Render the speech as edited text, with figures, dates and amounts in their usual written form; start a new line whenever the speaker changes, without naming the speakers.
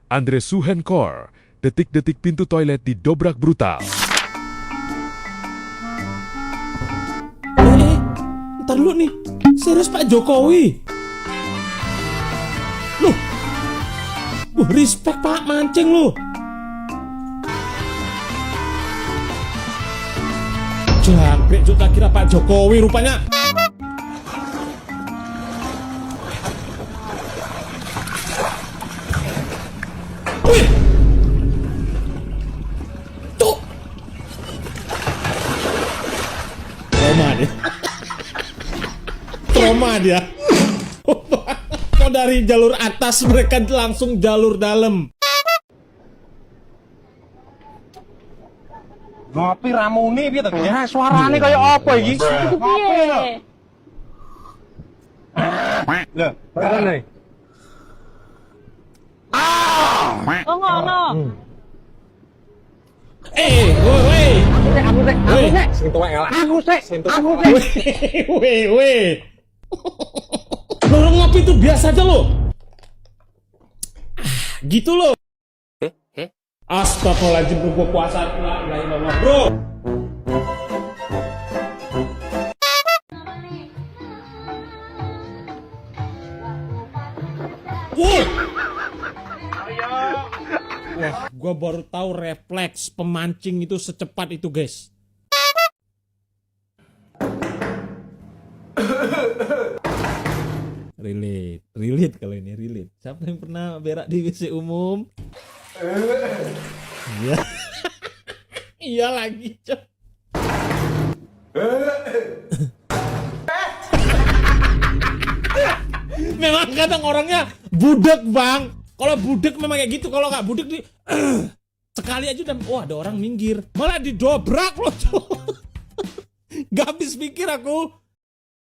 Andre Suhenkor, detik-detik pintu toilet didobrak brutal.
Ntar dulu nih, serius Pak Jokowi? Loh, respect Pak mancing lu. Jangkrik juga kira Pak Jokowi rupanya. Wih, tuh, trauma dia. Trauma dia. Kok dari jalur atas mereka langsung jalur dalam.
Ngopi ramune piye to, ya? Suarane kaya apa iki?
Iku piye?
Lho, barane.
Oh ngono.
Woi.
Aku sik, sing tuwek ngalah. Aku sik.
Weh. Lo ngopi itu biasa aja lo. Gitu lo. Astagfirullahaladzim, bro, puasa. La ilaha illallah, bro. Wah, gua baru tahu refleks pemancing itu secepat itu, guys. Relate kalau ini relate. Siapa yang pernah berak di WC umum? Iya. Iya lagi, Cok. Memang kadang orangnya budek, Bang. Kalau budek memang kayak gitu, kalau nggak budek di sekali aja udah, wah ada orang minggir. Malah didobrak loh, Cok. Gak habis pikir aku.